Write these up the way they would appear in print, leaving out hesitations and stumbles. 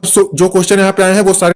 जो क्वेश्चन यहाँ पे आए हैं वो सारे।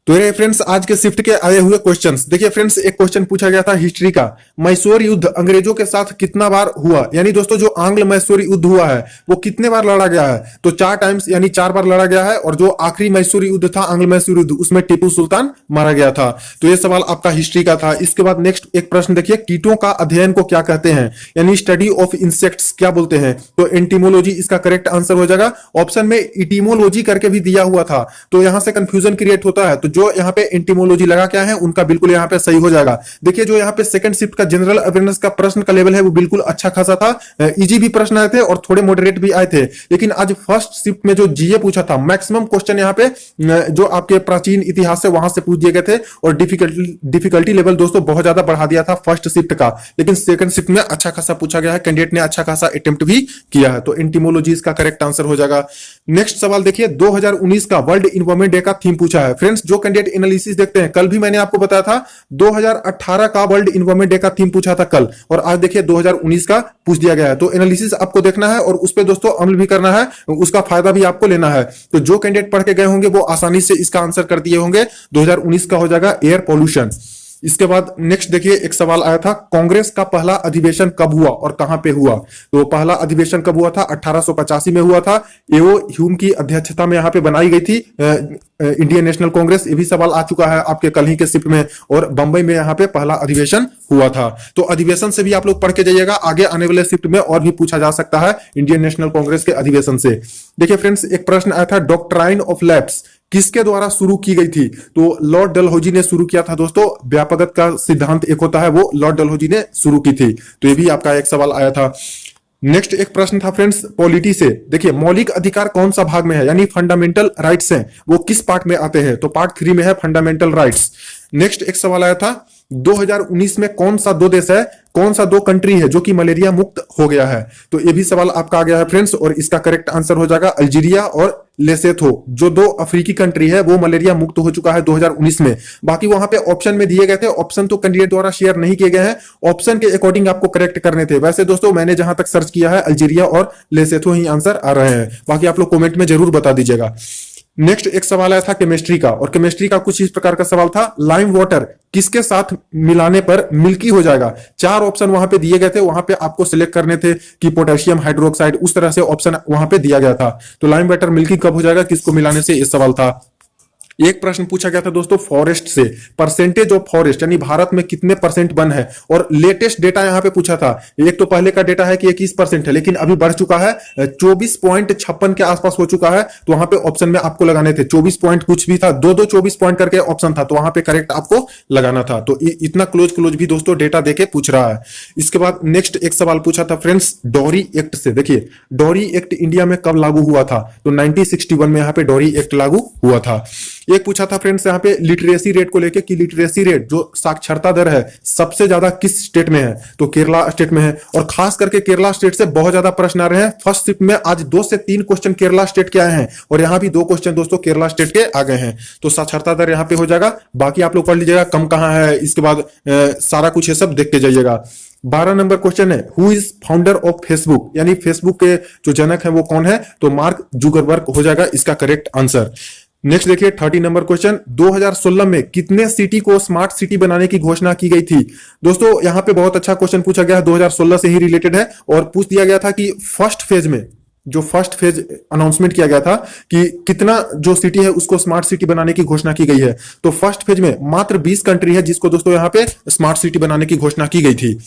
तो ये फ्रेंड्स आज के शिफ्ट के आए हुए क्वेश्चंस देखिए फ्रेंड्स, एक क्वेश्चन पूछा गया था हिस्ट्री का, मैसूर युद्ध अंग्रेजों के साथ कितना बार हुआ, यानी दोस्तों जो आंग्ल मैसूर युद्ध हुआ है वो कितने बार लड़ा गया है, तो 4 टाइम्स यानी 4 बार लड़ा गया है। और जो आखिरी मैसूर युद्ध था, आंग्ल मैसूर युद्ध, उसमें टीपू सुल्तान मारा गया था। तो ये सवाल आपका हिस्ट्री का था। इसके बाद नेक्स्ट एक प्रश्न देखिए, कीटों का अध्ययन को क्या कहते हैं, यानी स्टडी ऑफ इंसेक्ट्स क्या बोलते हैं, तो एंटीमोलॉजी इसका करेक्ट आंसर हो जाएगा। ऑप्शन में इटीमोलॉजी करके भी दिया हुआ था, तो यहां से कंफ्यूजन क्रिएट होता है, तो जो यहाँ पे एंटीमोलॉजी लगा क्या है उनका बिल्कुल यहाँ पे सही हो जाएगा। देखिए जो यहाँ पे सेकंड शिफ्ट का जनरल अवेयरनेस का प्रश्न का लेवल है वो बिल्कुल अच्छा खासा था, इजी भी प्रश्न आए थे और थोड़े मॉडरेट भी आए थे। लेकिन आज फर्स्ट शिफ्ट में जो जीए पूछा था, मैक्सिमम क्वेश्चन यहाँ पे जो आपके प्राचीन इतिहास से वहां से पूछ दिए गए थे, और डिफिकल्टी लेवल दोस्तों बहुत ज्यादा बढ़ा दिया था फर्स्ट शिफ्ट का। लेकिन सेकंड शिफ्ट में अच्छा खासा पूछा गया है, कैंडिडेट ने अच्छा खासा अटेम्प्ट भी किया है, तो एंटीमोलॉजी इसका करेक्ट आंसर हो जाएगा। नेक्स्ट सवाल देखिए, 2019 का वर्ल्ड इन्वायरमेंट डे का थीम पूछा है। फ्रेंड्स जो कैंडिडेट एनालिसिस देखते हैं, कल भी मैंने आपको बताया था 2018 का वर्ल्ड इन्वायरमेंट डे का थीम पूछा था कल, और आज देखिए 2019 का पूछ दिया गया है। तो एनालिसिस आपको देखना है और उस पर दोस्तों अमल भी करना है, उसका फायदा भी आपको लेना है। तो जो कैंडिडेट पढ़ के गए होंगे वो आसानी से इसका आंसर कर दिए होंगे। 2019 का हो जाएगा एयर पॉल्यूशन। इसके बाद नेक्स्ट देखिए, एक सवाल आया था, कांग्रेस का पहला अधिवेशन कब हुआ और कहां पे हुआ, तो पहला अधिवेशन कब हुआ था, 1885 में हुआ था। एओ ह्यूम की अध्यक्षता में यहां पे बनाई गई थी इंडियन नेशनल कांग्रेस। ये भी सवाल आ चुका है आपके कल ही के शिफ्ट में, और बंबई में यहाँ पे पहला अधिवेशन हुआ था। तो अधिवेशन से भी आप लोग पढ़ के जाइएगा, आगे आने वाले शिफ्ट में और भी पूछा जा सकता है इंडियन नेशनल कांग्रेस के अधिवेशन से। देखिए फ्रेंड्स एक प्रश्न आया था, डॉक्ट्राइन ऑफ लैप्स किसके द्वारा शुरू की गई थी, तो लॉर्ड डलहौजी ने शुरू किया था दोस्तों। व्यापकता का सिद्धांत एक होता है, वो लॉर्ड डलहौजी ने शुरू की थी। तो ये भी आपका एक सवाल आया था। नेक्स्ट एक प्रश्न था फ्रेंड्स पॉलिटी से, देखिए मौलिक अधिकार कौन सा भाग में है, यानी फंडामेंटल राइट्स हैं, वो किस पार्ट में आते हैं, तो पार्ट 3 में है फंडामेंटल राइट्स। नेक्स्ट एक सवाल आया था, 2019 में कौन सा 2 देश है, कौन सा 2 कंट्री है जो कि मलेरिया मुक्त हो गया है, तो ये भी सवाल आपका आ गया है फ्रेंड्स, और इसका करेक्ट आंसर हो जाएगा अल्जीरिया और लेसेथो। जो 2 अफ्रीकी कंट्री है वो मलेरिया मुक्त हो चुका है 2019 में। बाकी वहां पे ऑप्शन में दिए गए थे, ऑप्शन तो कैंडिडेट द्वारा शेयर नहीं किए गए हैं, ऑप्शन के अकॉर्डिंग आपको करेक्ट करने थे। वैसे दोस्तों मैंने जहां तक सर्च किया है अल्जीरिया और लेसेथो ही आंसर आ रहे हैं, बाकी आप लोग कमेंट में जरूर बता दीजिएगा। नेक्स्ट एक सवाल आया था केमिस्ट्री का, और केमिस्ट्री का कुछ इस प्रकार का सवाल था, लाइम वाटर किसके साथ मिलाने पर मिल्की हो जाएगा। 4 ऑप्शन वहां पे दिए गए थे, वहां पे आपको सिलेक्ट करने थे कि पोटेशियम हाइड्रोक्साइड, उस तरह से ऑप्शन वहां पे दिया गया था। तो लाइम वाटर मिल्की कब हो जाएगा, किसको मिलाने से, इस सवाल था। एक प्रश्न पूछा गया था दोस्तों फॉरेस्ट से, परसेंटेज ऑफ फॉरेस्ट, यानी भारत में कितने परसेंट वन है, और लेटेस्ट डेटा यहां पे पूछा था। एक तो पहले का डेटा है कि 21% है, लेकिन अभी बढ़ चुका है, 24.56 के आसपास हो चुका है। तो वहां पे ऑप्शन में आपको लगाने थे 24 पॉइंट कुछ भी था, 2 24 पॉइंट करके ऑप्शन था, तो वहां पे करेक्ट आपको लगाना था। तो इतना क्लोज भी दोस्तों डेटा देके पूछ रहा है। इसके बाद नेक्स्ट एक सवाल पूछा था फ्रेंड्स डॉरी एक्ट से, देखिए डॉरी एक्ट इंडिया में कब लागू हुआ था, तो 1961 में यहाँ पे डॉरी एक्ट लागू हुआ था। एक पूछा था फ्रेंड्स यहाँ पे लिटरेसी रेट को लेके कि लिटरेसी रेट जो साक्षरता दर है सबसे ज्यादा किस स्टेट में है, तो केरला स्टेट में है, और खास करके केरला स्टेट से बहुत ज्यादा प्रश्न आ रहे हैं। फर्स्ट शिफ्ट में आज 2 से 3 क्वेश्चन केरला स्टेट के आए हैं, और यहाँ भी 2 क्वेश्चन दोस्तों केरला स्टेट के आ गए हैं। तो साक्षरता दर यहाँ पे हो जाएगा, बाकी आप लोग पढ़ लीजिएगा कम कहाँ है, इसके बाद सारा कुछ ये सब देख के जाइएगा। 12 नंबर क्वेश्चन है, who is founder of Facebook, यानी फेसबुक के जो जनक है वो कौन है, तो मार्क जुकरबर्ग हो जाएगा इसका करेक्ट आंसर। नेक्स्ट देखिए 30 नंबर क्वेश्चन, 2016 में कितने सिटी को स्मार्ट सिटी बनाने की घोषणा की गई थी। दोस्तों यहां पे बहुत अच्छा क्वेश्चन पूछा गया है, 2016 से ही रिलेटेड है, और पूछ दिया गया था कि फर्स्ट फेज में, जो फर्स्ट फेज अनाउंसमेंट किया गया था कि कितना जो सिटी है उसको स्मार्ट सिटी बनाने की घोषणा की गई है, तो फर्स्ट फेज में मात्र 20 कंट्री है जिसको दोस्तों यहाँ पे स्मार्ट सिटी बनाने की घोषणा की गई थी।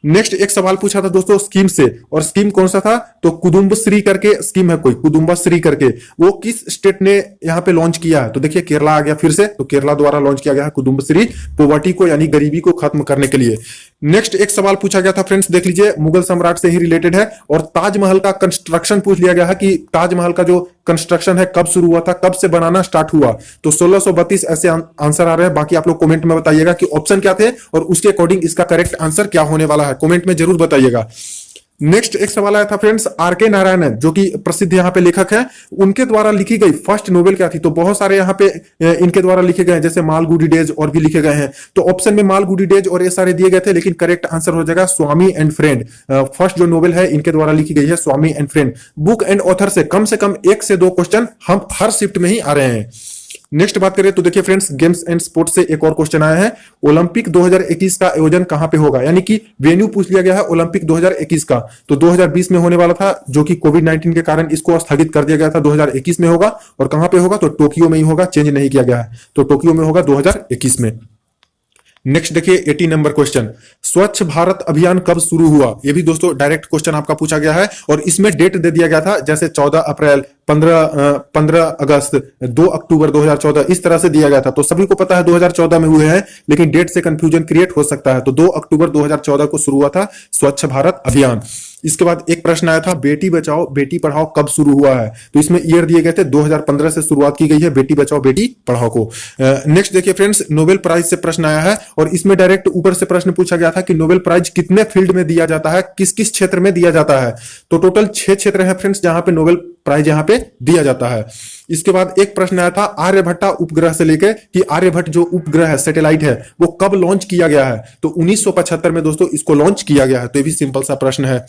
नेक्स्ट एक सवाल पूछा था दोस्तों स्कीम से, और स्कीम कौन सा था, तो कुदुम्बश्री करके स्कीम है कोई, कुदुम्बश्री करके, वो किस स्टेट ने यहाँ पे लॉन्च किया है, तो देखिए केरला आ गया फिर से, तो केरला द्वारा लॉन्च किया गया है कुदुम्बश्री, पॉवर्टी को यानी गरीबी को खत्म करने के लिए। नेक्स्ट एक सवाल पूछा गया था फ्रेंड्स, देख लीजिए मुगल सम्राट से ही रिलेटेड है, और ताजमहल का कंस्ट्रक्शन पूछ लिया गया है कि ताजमहल का जो कंस्ट्रक्शन है कब शुरू हुआ था, कब से बनाना स्टार्ट हुआ, तो 1632 ऐसे आंसर आ रहे हैं। बाकी आप लोग कमेंट में बताइएगा कि ऑप्शन क्या थे और उसके अकॉर्डिंग इसका करेक्ट आंसर क्या होने वाला है, कमेंट में जरूर बताइएगा। नेक्स्ट एक सवाल आया था फ्रेंड्स, आर के नारायणन जो कि प्रसिद्ध यहाँ पे लेखक हैं, उनके द्वारा लिखी गई फर्स्ट नोवेल क्या थी? तो बहुत सारे यहाँ पे इनके द्वारा लिखे गए हैं, जैसे मालगुडी डेज और भी लिखे गए हैं। तो ऑप्शन में मालगुडी डेज और ये सारे दिए गए थे, लेकिन करेक्ट आंसर हो जाएगा स्वामी एंड फ्रेंड। फर्स्ट जो नोवेल है इनके द्वारा लिखी गई है, Swami and friend. Book and author से कम 1 से 2 क्वेश्चन हम हर शिफ्ट में ही आ रहे हैं। नेक्स्ट बात करें तो देखिए फ्रेंड्स, गेम्स एंड स्पोर्ट्स से एक और क्वेश्चन आया है, ओलंपिक 2021 का आयोजन कहां पे होगा? यानी कि वेन्यू पूछ लिया गया है ओलंपिक 2021 का। तो 2020 में होने वाला था, जो कि कोविड-19 के कारण इसको स्थगित कर दिया गया था। 2021 में होगा, और कहां पे होगा? तो टोक्यो में ही होगा, चेंज नहीं किया गया है। तो टोक्यो में होगा 2021 में। नेक्स्ट देखिए 80 नंबर क्वेश्चन, स्वच्छ भारत अभियान कब शुरू हुआ? ये भी दोस्तों डायरेक्ट क्वेश्चन आपका पूछा गया है, और इसमें डेट दे दिया गया था, जैसे 14 अप्रैल, 15 अगस्त, 2 अक्टूबर 2014, इस तरह से दिया गया था। तो सभी को पता है 2014 में हुए हैं, लेकिन डेट से कंफ्यूजन क्रिएट हो सकता है। तो 2 अक्टूबर 2014 को शुरू हुआ था स्वच्छ भारत अभियान। इसके बाद एक प्रश्न आया था, बेटी बचाओ बेटी पढ़ाओ कब शुरू हुआ है? तो इसमें ईयर दिए गए थे, 2015 से शुरुआत की गई है बेटी बचाओ बेटी पढ़ाओ को। नेक्स्ट देखिए फ्रेंड्स, नोबेल प्राइज से प्रश्न आया है, और इसमें डायरेक्ट ऊपर से प्रश्न पूछा गया था कि नोबेल प्राइज कितने फील्ड में दिया जाता है, किस किस क्षेत्र में दिया जाता है? तो टोटल 6 क्षेत्र है फ्रेंड्स जहां पे नोबेल प्राइज यहां पे दिया जाता है। इसके बाद एक प्रश्न आया था, आर्यभट्टा उपग्रह से लेकर कि आर्यभट्ट जो उपग्रह है, सैटेलाइट है, वो कब लॉन्च किया गया है? तो 1975 में दोस्तों इसको लॉन्च किया गया है। तो ये भी सिंपल सा प्रश्न है।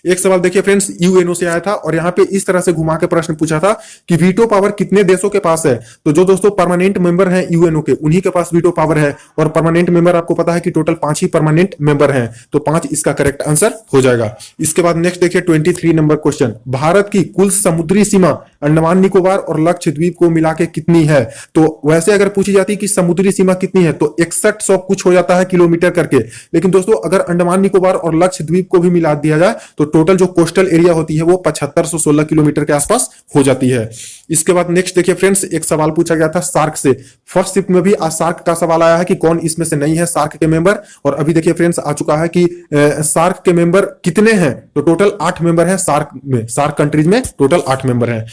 एक सवाल देखिए फ्रेंड्स, यूएनओ से आया था, और यहां पे इस तरह से घुमा के प्रश्न पूछा था कि वीटो पावर कितने देशों के पास है? तो जो दोस्तों परमानेंट मेंबर हैं यूएनओ के, उन्हीं के पास वीटो पावर है, और परमानेंट मेंबर आपको पता है कि टोटल 5 ही परमानेंट मेंबर हैं। तो 5 इसका करेक्ट आंसर हो जाएगा। इसके बाद नेक्स्ट देखिए 23 नंबर क्वेश्चन, भारत की कुल समुद्री सीमा अंडमान निकोबार और लक्षद्वीप को मिला के कितनी है? तो वैसे अगर पूछी जाती कि समुद्री सीमा कितनी है, तो 6100 कुछ हो जाता है किलोमीटर करके। लेकिन दोस्तों अगर अंडमान निकोबार और लक्षद्वीप को भी मिला दिया जाए, तो टोटल जो कोस्टल एरिया होती है वो 7516 किलोमीटर के आसपास हो जाती है। इसके बाद नेक्स्ट देखिए फ्रेंड्स, एक सवाल पूछा गया था सार्क से। फर्स्ट शिफ्ट में भी आज सार्क का सवाल आया है कि कौन इसमें से नहीं है सार्क के मेंबर, और अभी देखिए फ्रेंड्स आ चुका है कि सार्क के मेंबर कितने हैं? तो टोटल 8 मेंबर हैं सार्क में, सार्क कंट्रीज में टोटल 8 मेंबर हैं।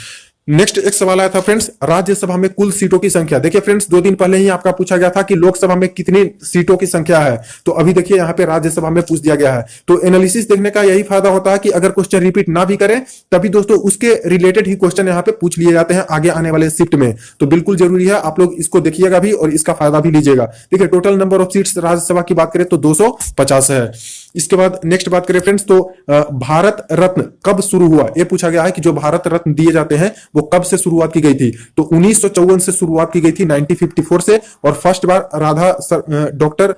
नेक्स्ट एक सवाल आया था फ्रेंड्स, राज्यसभा में कुल सीटों की संख्या। देखिए फ्रेंड्स 2 दिन पहले ही आपका पूछा गया था कि लोकसभा में कितनी सीटों की संख्या है, तो अभी देखिए यहाँ पे राज्यसभा में पूछ दिया गया है। तो एनालिसिस देखने का यही फायदा होता है कि अगर क्वेश्चन रिपीट ना भी करें, तभी दोस्तों उसके रिलेटेड ही क्वेश्चन यहाँ पे पूछ लिए जाते हैं आगे आने वाले शिफ्ट में। तो बिल्कुल जरूरी है आप लोग इसको देखिएगा भी और इसका फायदा भी लीजिएगा। देखिए total number of seats Rajya Sabha की बात करें तो 250 है। इसके बाद नेक्स्ट बात करें फ्रेंड्स, तो भारत रत्न कब शुरू हुआ? ये पूछा गया है कि जो भारत रत्न दिए जाते हैं वो कब से शुरुआत की गई थी? तो 1954 से शुरुआत की गई थी, 1954 से, और फर्स्ट बार डॉक्टर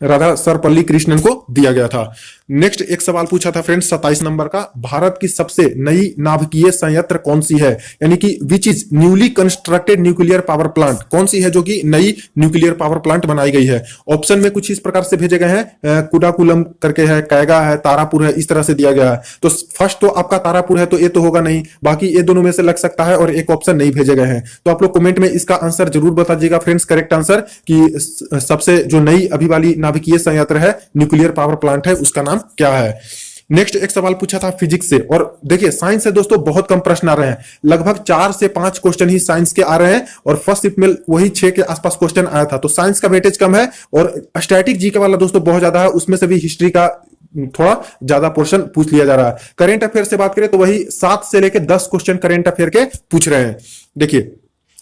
राधा सर्वपल्ली कृष्णन को दिया गया था। नेक्स्ट एक सवाल पूछा था फ्रेंड्स 27 नंबर का, भारत की सबसे नई नाभिकीय संयंत्र कौन सी है? यानी कि which is newly constructed nuclear power plant, कौन सी है जो कि नई न्यूक्लियर पावर प्लांट बनाई गई है? ऑप्शन में कुछ इस प्रकार से भेजे गए हैं, कुडाकुलम करके है, कैगा है, तारापुर है, इस तरह से दिया गया है। तो फर्स्ट तो आपका तारापुर है, तो ये तो होगा नहीं, बाकी ये दोनों में से लग सकता है, और एक ऑप्शन नहीं भेजे गए हैं। तो आप लोग कमेंट में इसका आंसर जरूर बता दीजिएगा फ्रेंड्स, करेक्ट आंसर कि सबसे जो नई अभी वाली नाभिकीय संयंत्र है, न्यूक्लियर पावर प्लांट है, उसका नाम क्या है? नेक्स्ट एक सवाल पूछा था फिजिक्स से, और देखिए साइंस से दोस्तों बहुत कम प्रश्न आ रहे हैं, लगभग 4 से 5 क्वेश्चन ही साइंस के आ रहे हैं, और फर्स्ट शिफ्ट में वही 6 के आसपास क्वेश्चन आया था। तो साइंस का वेटेज कम है, और स्टैटिक जीके वाला दोस्तों बहुत ज्यादा है, उसमें से भी हिस्ट्री का थोड़ा ज्यादा पोर्शन पूछ लिया जा रहा है। करेंट अफेयर से बात करें तो वही 7 से लेकर 10 क्वेश्चन करेंट अफेयर के पूछ रहे हैं। देखिए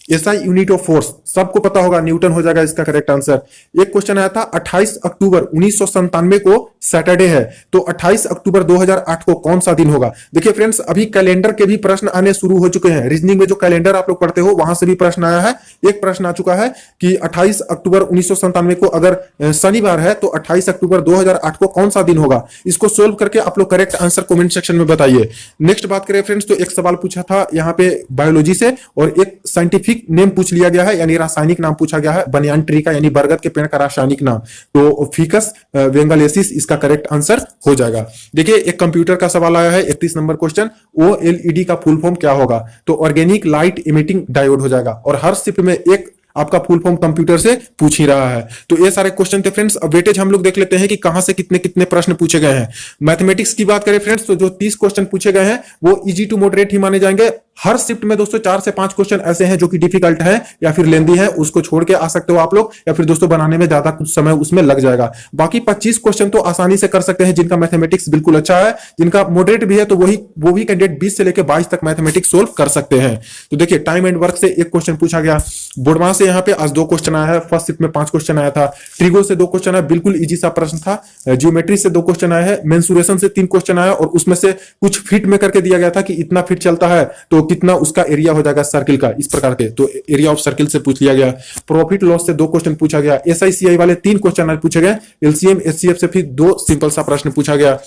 एसआई यूनिट ऑफ फोर्स सबको पता होगा, न्यूटन हो जाएगा इसका करेक्ट आंसर। एक क्वेश्चन आया था 28 अक्टूबर 1997 को सैटरडे है, तो 28 अक्टूबर 2008 को कौन सा दिन होगा? देखिए फ्रेंड्स अभी कैलेंडर के भी प्रश्न आने शुरू हो चुके हैं, रीजनिंग में जो कैलेंडर आप लोग पढ़ते हो वहां से भी प्रश्न आया है। एक प्रश्न आ चुका है कि 28 अक्टूबर 1997 को अगर शनिवार है तो 28 अक्टूबर 2008 को कौन सा दिन होगा? इसको सोल्व करके आप लोग करेक्ट आंसर कमेंट सेक्शन में बताइए। नेक्स्ट बात करें फ्रेंड्स, तो एक सवाल पूछा था यहाँ पे बायोलॉजी से, और एक साइंटिफिक नेम पूछ लिया गया है, यानी रासायनिक नाम पूछा गया है बनियान ट्री का, यानी बरगद के पेड़ का रासायनिक नाम। तो फिकस वेंगलेसिस इसका करेक्ट आंसर हो जाएगा। देखिए एक कंप्यूटर का सवाल आया है 31 नंबर क्वेश्चन, ओएलईडी का फुल फॉर्म क्या होगा? तो ऑर्गेनिक लाइट इमिटिंग डायोड हो जाएगा। और हर शिफ्ट में एक आपका फुल फॉर्म कंप्यूटर से पूछ ही रहा है। तो ये सारे क्वेश्चन थे फ्रेंड्स। अब वेटेज हम लोग देख लेते हैं कि कहां से कितने कितने प्रश्न पूछे गए हैं। मैथमेटिक्स की बात करें फ्रेंड्स, तो जो 30 क्वेश्चन पूछे गए हैं वो इजी टू मॉडरेट ही माने जाएंगे। हर शिफ्ट में दोस्तों 4 से 5 क्वेश्चन ऐसे हैं जो कि डिफिकल्ट है या फिर लेंदी है, उसको छोड़ के आ सकते हो आप लोग, या फिर दोस्तों बनाने में ज्यादा कुछ समय उसमें लग जाएगा। बाकी 25 क्वेश्चन तो आसानी से कर सकते हैं जिनका मैथमेटिक्स बिल्कुल अच्छा है। जिनका मॉडरेट भी है तो वो भी कैंडिडेट 20 से लेकर 22 तक मैथमेटिक्स सोल्व कर सकते हैं। तो देखिए, टाइम एंड वर्क से एक क्वेश्चन पूछा गया, बोडमा से यहाँ पे आज 2 क्वेश्चन आया है, फर्स्ट शिफ्ट में 5 क्वेश्चन आया था, ट्रिगो से 2 क्वेश्चन आया, बिल्कुल इजी सा प्रश्न था, ज्योमेट्री से 2 क्वेश्चन आया है, मेंसुरेशन से 3 क्वेश्चन आया और उसमें से कुछ फीट में करके दिया गया था कि इतना फीट चलता है तो कितना उसका एरिया हो जाएगा सर्किल का, इस प्रकार के। तो एरिया ऑफ सर्किल से पूछ लिया गया। प्रॉफिट लॉस से 2 क्वेश्चन पूछा गया, एसआईसीआई वाले 3 क्वेश्चन पूछे गए, एलसीएम एचसीएफ से फिर 2 सिंपल सा प्रश्न पूछा गया।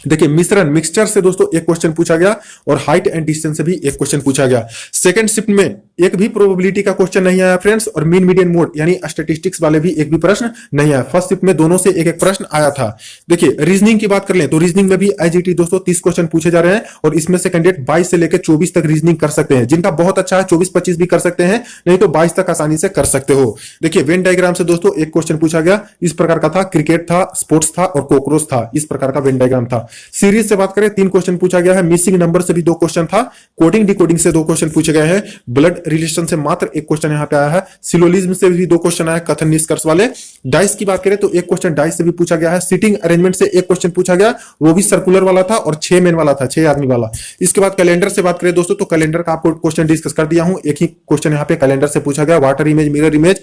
देखिए, मिश्रण मिक्सचर से दोस्तों 1 क्वेश्चन पूछा गया और हाइट एंड डिस्टेंस से भी 1 क्वेश्चन पूछा गया। सेकंड शिफ्ट में एक भी प्रोबेबिलिटी का क्वेश्चन नहीं आया फ्रेंड्स, और मीन मीडियन मोड यानी स्टैटिस्टिक्स वाले भी एक भी प्रश्न नहीं आया। फर्स्ट शिफ्ट में दोनों से एक एक प्रश्न आया था। देखिए, रीजनिंग की बात कर लें तो रीजनिंग में भी आईजीटी दोस्तों 30 क्वेश्चन पूछे जा रहे हैं और इसमें से कैंडिडेट 22 से लेकर 24 तक रीजनिंग कर सकते हैं। जिनका बहुत अच्छा है 24-25 भी कर सकते हैं, नहीं तो 22 तक आसानी से कर सकते हो। देखिए, वेन डायग्राम से दोस्तों 1 क्वेश्चन पूछा गया, इस प्रकार का था, क्रिकेट था, स्पोर्ट्स था और कॉकरोच था, इस प्रकार का वेन डायग्राम था। सीरीज बात करें 3 क्वेश्चन पूछा गया है, मिसिंग नंबर से भी 2 क्वेश्चन था, कोडिंग डिकोडिंग से 2 क्वेश्चन पूछे गए हैं, ब्लड रिलेशन से मात्र 1 क्वेश्चन यहां पे आया है, सिलोजिज्म से भी 2 क्वेश्चन आया, कथन निष्कर्ष वाले। डाइस की बात करें तो 1 क्वेश्चन डाइस से भी पूछा गया है, सीटिंग अरेंजमेंट से 1 क्वेश्चन पूछा गया, वो भी सर्कुलर वाला था और 6 मैन वाला था, 6 आदमी वाला। इसके बाद कैलेंडर से बात करें दोस्तों तो कैलेंडर का आपको क्वेश्चन डिस्कस कर दिया हूं, एक ही क्वेश्चन यहां पे कैलेंडर से पूछा गया। Water image, mirror image,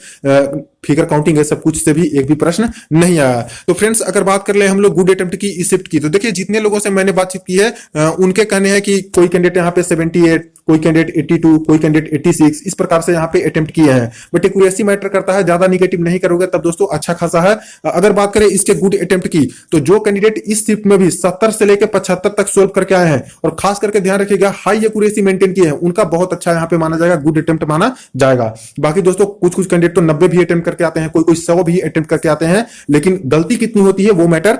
figure counting, ये सब कुछ से भी एक भी प्रश्न नहीं आया। तो फ्रेंड्स, अगर बात कर ले हम लोग गुड अटेम्प्ट की इस शिफ्ट की, तो देखिए जितने लोगों से मैंने बातचीत की है उनके कहने हैं कि कोई कैंडिडेट यहाँ पे 78, कोई कैंडिडेट 82, कोई कैंडिडेट 86, इस प्रकार से यहाँ पे अटेम्प्ट किए हैं। बट एक्यूरेसी मैटर करता है, ज्यादा निगेटिव नहीं करोगे तब दोस्तों अच्छा खासा है। अगर बात करें इसके गुड अटेम्प्ट की, तो जो कैंडिडेट इस शिफ्ट में भी 70 से लेकर 75 तक सोल्व करके आए हैं और खास करके ध्यान रखिएगा हाई एक्यूरेसी मेंटेन किए हैं, उनका बहुत अच्छा यहाँ पे माना जाएगा, गुड अटेम्प्ट माना जाएगा। बाकी दोस्तों कुछ कुछ कैंडिडेट तो 90 भी अटेम्प्ट करके आते हैं, कोई 100 भी अटेम्प्ट करके आते हैं, लेकिन गलती कितनी होती है वो मैटर